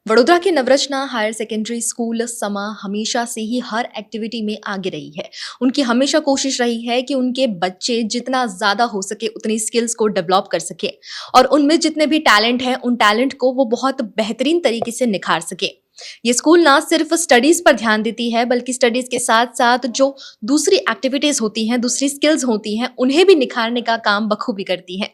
वडोदरा के Navrachna higher secondary school समा हमेशा से ही हर एक्टिविटी में आगे रही है। उनकी हमेशा कोशिश रही है कि उनके बच्चे जितना ज़्यादा हो सके उतनी स्किल्स को डेवलप कर सके और उनमें जितने भी टैलेंट हैं उन टैलेंट को वो बहुत बेहतरीन तरीके से निखार सके। ये स्कूल ना सिर्फ स्टडीज पर ध्यान देती है बल्कि स्टडीज के साथ साथ जो दूसरी एक्टिविटीज होती हैं, दूसरी स्किल्स होती हैं, उन्हें भी निखारने का काम बखूबी करती है।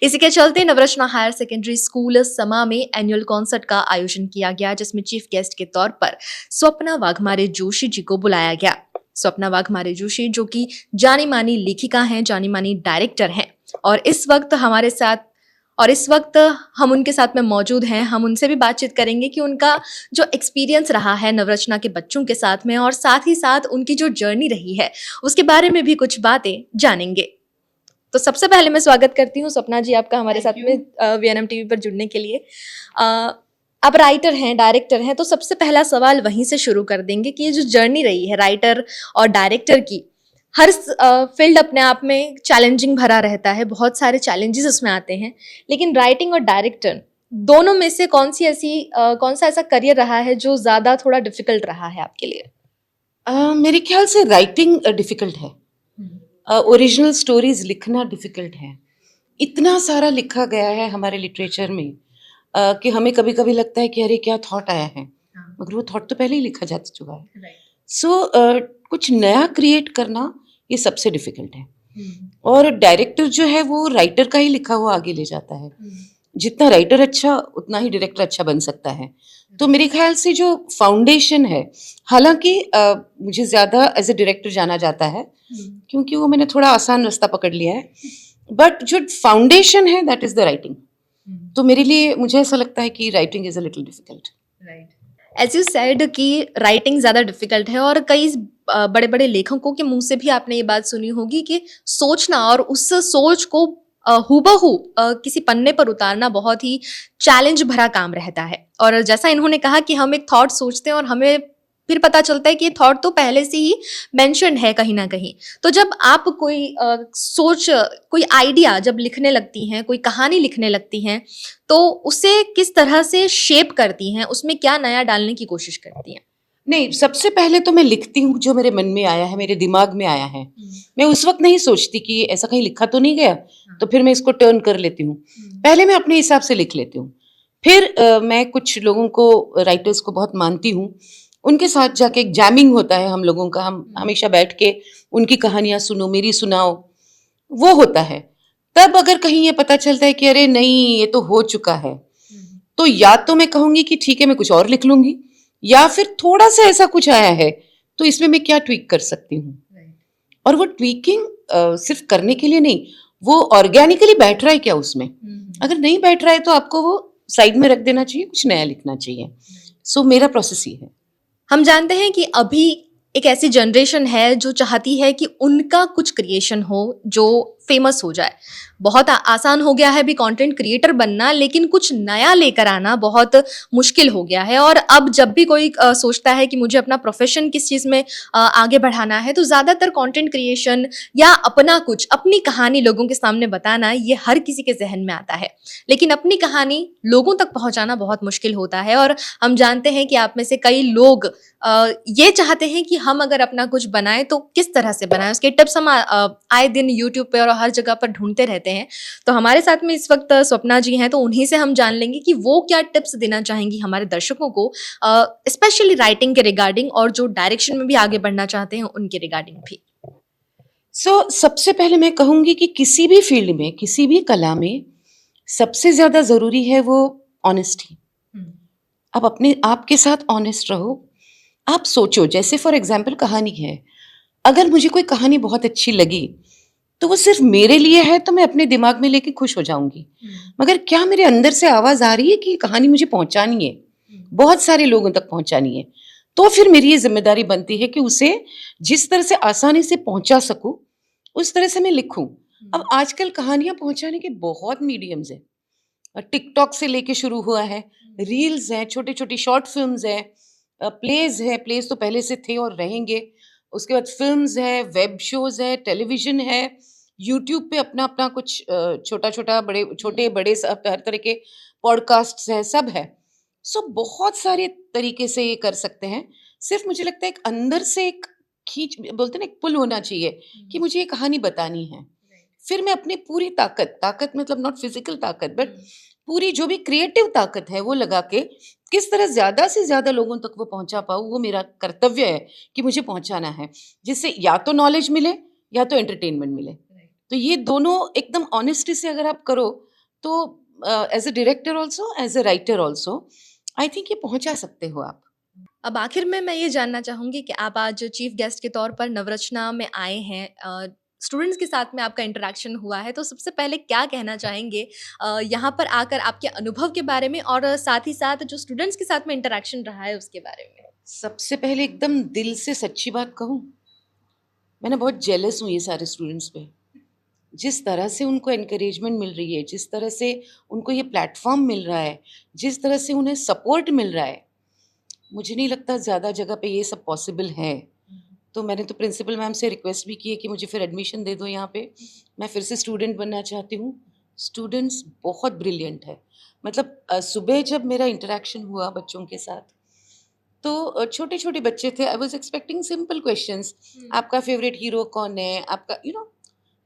इसी के चलते नवरचना हायर सेकेंडरी स्कूल समा में एनुअल कॉन्सर्ट का आयोजन किया गया, जिसमें चीफ गेस्ट के तौर पर स्वप्ना वाघमारे जोशी जी को बुलाया गया। स्वप्ना वाघमारे जोशी जो कि जानी मानी लेखिका हैं, जानी मानी डायरेक्टर हैं और इस वक्त हम उनके साथ में मौजूद हैं। हम उनसे भी बातचीत करेंगे कि उनका जो एक्सपीरियंस रहा है नवरचना के बच्चों के साथ में और साथ ही साथ उनकी जो जर्नी रही है उसके बारे में भी कुछ बातें जानेंगे। तो सबसे पहले मैं स्वागत करती हूँ सपना जी आपका हमारे साथ में वीएनएम टीवी पर जुड़ने के लिए। अ, आप राइटर हैं, डायरेक्टर हैं, तो सबसे पहला सवाल वहीं से शुरू कर देंगे कि ये जो जर्नी रही है राइटर और डायरेक्टर की, हर फील्ड अपने आप में चैलेंजिंग भरा रहता है, बहुत सारे चैलेंजेस उसमें आते हैं, लेकिन राइटिंग और डायरेक्टर दोनों में से कौन सा ऐसा करियर रहा है जो ज़्यादा थोड़ा डिफिकल्ट रहा है आपके लिए? मेरे ख्याल से राइटिंग डिफ़िकल्ट है। ओरिजिनल स्टोरीज लिखना डिफ़िकल्ट है। इतना सारा लिखा गया है हमारे लिटरेचर में कि हमें कभी-कभी लगता है कि अरे क्या थॉट आया है, हाँ, मगर वो थॉट तो पहले ही लिखा जा चुका है। राइट। सो कुछ नया क्रिएट करना ये सबसे डिफ़िकल्ट है। और डायरेक्टर जो है वो राइटर का ही लिखा हुआ आगे ले जाता है। जितना राइटर अच्छा उतना ही डायरेक्टर अच्छा बन सकता है। तो मेरे ख्याल से जो फाउंडेशन है, हालांकि मुझे ज़्यादा एज ए डायरेक्टर जाना जाता है क्योंकि वो मैंने थोड़ा आसान रास्ता पकड़ लिया है, बट जो फाउंडेशन है दैट इज़ द राइटिंग। तो मेरे लिए मुझे ऐसा लगता है कि writing is a little difficult. Right. As you said कि राइटिंग ज़्यादा डिफिकल्ट है और कई बड़े बड़े लेखकों के मुंह से भी आपने ये बात सुनी होगी कि सोचना और उस सोच को हूबहू किसी पन्ने पर उतारना बहुत ही चैलेंज भरा काम रहता है। और जैसा इन्होंने कहा कि हम एक थॉट सोचते हैं और हमें फिर पता चलता है कि ये थॉट तो पहले से ही मेंशन्ड है कहीं ना कहीं। तो जब आप कोई आइडिया जब लिखने लगती हैं, कोई कहानी लिखने लगती हैं, तो उसे किस तरह से शेप करती हैं, उसमें क्या नया डालने की कोशिश करती हैं? नहीं, सबसे पहले तो मैं लिखती हूँ जो मेरे मन में आया है, मेरे दिमाग में आया है। मैं उस वक्त नहीं सोचती कि ऐसा कहीं लिखा तो नहीं गया, तो फिर मैं इसको टर्न कर लेती हूँ। पहले मैं अपने हिसाब से लिख लेती हूँ। फिर मैं कुछ लोगों को, राइटर्स को बहुत मानती हूँ। उनके साथ जाके एक जैमिंग होता है हम लोगों का। हम हमेशा बैठ के उनकी कहानियाँ सुनो, मेरी सुनाओ, वो होता है। तब अगर कहीं ये पता चलता है कि अरे नहीं ये तो हो चुका है, तो या तो मैं कहूँगी कि ठीक है मैं कुछ और लिख लूँगी, या फिर थोड़ा सा ऐसा कुछ आया है तो इसमें मैं क्या ट्वीक कर सकती हूँ। और वो ट्वीकिंग सिर्फ करने के लिए नहीं, वो ऑर्गेनिकली बैठ रहा है क्या उसमें। अगर नहीं बैठ रहा है तो आपको वो साइड में रख देना चाहिए, कुछ नया लिखना चाहिए। सो मेरा प्रोसेस ये है। हम जानते हैं कि अभी एक ऐसी जनरेशन है जो चाहती है कि उनका कुछ क्रिएशन हो जो फेमस हो जाए। बहुत आसान हो गया है अभी कंटेंट क्रिएटर बनना, लेकिन कुछ नया लेकर आना बहुत मुश्किल हो गया है। और अब जब भी कोई सोचता है कि मुझे अपना प्रोफेशन किस चीज़ में आगे बढ़ाना है, तो ज़्यादातर कंटेंट क्रिएशन या अपना कुछ अपनी कहानी लोगों के सामने बताना, ये हर किसी के जहन में आता है। लेकिन अपनी कहानी लोगों तक पहुंचाना बहुत मुश्किल होता है। और हम जानते हैं कि आप में से कई लोग ये चाहते हैं कि हम अगर अपना कुछ बनाएं तो किस तरह से बनाएं, उसके टिप्स हम आए दिन यूट्यूब पे और हर जगह पर ढूंढते रहते हैं। तो हमारे साथ में इस वक्त स्वप्ना जी हैं, तो उन्हीं से हम जान लेंगे कि वो क्या टिप्स देना चाहेंगी हमारे दर्शकों को, स्पेशली राइटिंग के रिगार्डिंग और जो डायरेक्शन में भी आगे बढ़ना चाहते हैं उनके रिगार्डिंग भी। सबसे पहले मैं कहूँगी कि किसी भी फील्ड में, किसी भी कला में सबसे ज़्यादा ज़रूरी है वो ऑनेस्टी। आप अपने आप के साथ ऑनेस्ट रहो। आप सोचो, जैसे फॉर एग्जाम्पल कहानी है, अगर मुझे कोई कहानी बहुत अच्छी लगी तो वो सिर्फ मेरे लिए है तो मैं अपने दिमाग में लेके खुश हो जाऊंगी, मगर क्या मेरे अंदर से आवाज़ आ रही है कि ये कहानी मुझे पहुंचानी है, बहुत सारे लोगों तक पहुंचानी है, तो फिर मेरी ये जिम्मेदारी बनती है कि उसे जिस तरह से आसानी से पहुंचा सकूं उस तरह से मैं लिखूं। अब आजकल कहानियां पहुंचाने के बहुत मीडियम्स हैं। टिकटॉक से लेके शुरू हुआ है, रील्स हैं, छोटी छोटी शॉर्ट फिल्म्स हैं, प्लेज है, प्लेज तो पहले से थे और रहेंगे। उसके बाद फिल्म्स है, वेब शोज है, टेलीविजन है, यूट्यूब पे अपना अपना कुछ छोटा छोटा बड़े छोटे बड़े सब हर तरह के पॉडकास्ट्स हैं, सब है। सो बहुत सारे तरीके से ये कर सकते हैं। सिर्फ मुझे लगता है एक अंदर से एक खींच बोलते हैं ना, एक पुल होना चाहिए कि मुझे ये कहानी बतानी है। फिर मैं अपनी पूरी ताकत मतलब नॉट फिजिकल ताकत बट पूरी जो भी क्रिएटिव ताकत है वो लगा के किस तरह ज़्यादा से ज़्यादा लोगों तक वो पहुंचा पाऊँ, वो मेरा कर्तव्य है कि मुझे पहुंचाना है, जिससे या तो नॉलेज मिले या तो एंटरटेनमेंट मिले। तो ये दोनों एकदम ऑनेस्टी से अगर आप करो तो as a director also, as a writer also, I think ये पहुंचा सकते हो आप। अब आखिर में मैं ये जानना चाहूँगी कि आप आज चीफ गेस्ट के तौर पर नवरचना में आए हैं, स्टूडेंट्स के साथ में आपका इंटरेक्शन हुआ है, तो सबसे पहले क्या कहना चाहेंगे यहाँ पर आकर आपके अनुभव के बारे में और साथ ही साथ जो स्टूडेंट्स के साथ में इंटरेक्शन रहा है उसके बारे में? सबसे पहले एकदम दिल से सच्ची बात कहूँ, मैंने बहुत जेलस हूँ ये सारे स्टूडेंट्स पे। जिस तरह से उनको एनकरेजमेंट मिल रही है, जिस तरह से उनको ये प्लेटफॉर्म मिल रहा है, जिस तरह से उन्हें सपोर्ट मिल रहा है, मुझे नहीं लगता ज़्यादा जगह पे ये सब पॉसिबल है। तो मैंने तो प्रिंसिपल मैम से रिक्वेस्ट भी की है कि मुझे फिर एडमिशन दे दो यहाँ पे। मैं फिर से स्टूडेंट बनना चाहती हूँ। स्टूडेंट्स बहुत ब्रिलियंट है। मतलब सुबह जब मेरा इंटरेक्शन हुआ बच्चों के साथ, तो छोटे-छोटे बच्चे थे। I was expecting simple questions, आपका फ़ेवरेट हीरो कौन है? आपका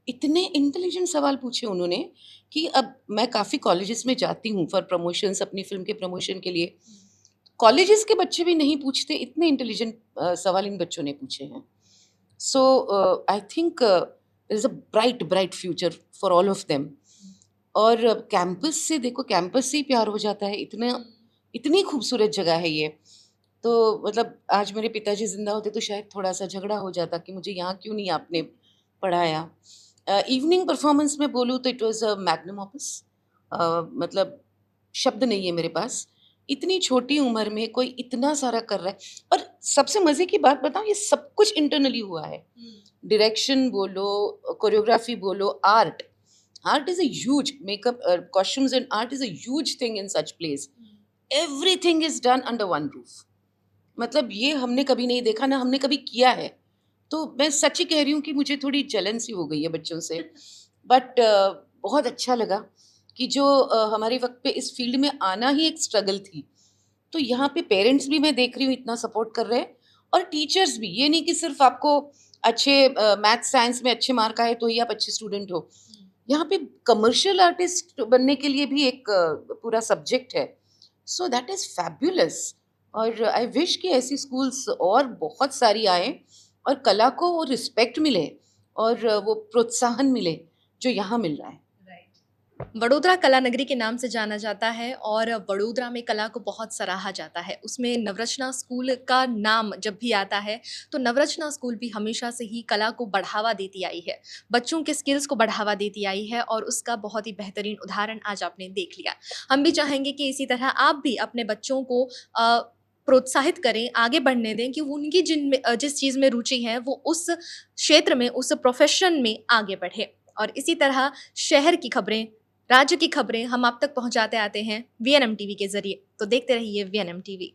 इतने इंटेलिजेंट सवाल पूछे उन्होंने कि अब मैं काफ़ी कॉलेजेस में जाती हूँ फॉर प्रमोशंस, अपनी फ़िल्म के प्रमोशन के लिए। कॉलेजेस के बच्चे भी नहीं पूछते, इतने इंटेलिजेंट सवाल इन बच्चों ने पूछे हैं। So I think there is a bright bright future for all of them. और कैंपस से देखो, कैंपस से ही प्यार हो जाता है। इतनी खूबसूरत जगह है ये। तो मतलब आज मेरे पिताजी ज़िंदा होते तो शायद थोड़ा-सा झगड़ा हो जाता कि मुझे यहाँ क्यों नहीं आपने पढ़ाया। इवनिंग परफॉर्मेंस में बोलूँ तो it was a magnum opus. मतलब शब्द नहीं है मेरे पास। इतनी छोटी उम्र में कोई इतना सारा कर रहा है। और सबसे मज़े की बात बताऊँ, ये सब कुछ इंटरनली हुआ है। डायरेक्शन बोलो, कोरियोग्राफी बोलो, art. Art is a huge makeup, costumes and art is a huge thing in such place. Everything is done under one roof. मतलब ये हमने कभी नहीं देखा, ना हमने कभी किया है। तो मैं सच ही कह रही हूँ कि मुझे थोड़ी जलन सी हो गई है बच्चों से। बट बहुत अच्छा लगा कि जो हमारे वक्त पे इस फील्ड में आना ही एक स्ट्रगल थी। तो यहाँ पे पेरेंट्स भी मैं देख रही हूँ इतना सपोर्ट कर रहे हैं, और टीचर्स भी। ये नहीं कि सिर्फ आपको अच्छे मैथ साइंस में अच्छे मार्क आए तो ही आप अच्छे स्टूडेंट हो। यहाँ पे कमर्शियल आर्टिस्ट बनने के लिए भी एक पूरा सब्जेक्ट है। So that is fabulous. और आई विश कि ऐसी स्कूल्स और बहुत सारी आएँ और कला को वो रिस्पेक्ट मिले और वो प्रोत्साहन मिले जो यहाँ मिल रहा है। वडोदरा कला नगरी के नाम से जाना जाता है और वडोदरा में कला को बहुत सराहा जाता है। उसमें नवरचना स्कूल का नाम जब भी आता है तो नवरचना स्कूल भी हमेशा से ही कला को बढ़ावा देती आई है, बच्चों के स्किल्स को बढ़ावा देती आई है और उसका बहुत ही बेहतरीन उदाहरण आज आपने देख लिया। हम भी चाहेंगे कि इसी तरह आप भी अपने बच्चों को प्रोत्साहित करें, आगे बढ़ने दें कि वो उनकी जिस चीज़ में रुचि है वो उस क्षेत्र में, उस प्रोफेशन में आगे बढ़े। और इसी तरह शहर की खबरें, राज्य की खबरें हम आप तक पहुंचाते आते हैं वीएनएम टीवी के जरिए। तो देखते रहिए वीएनएम टीवी।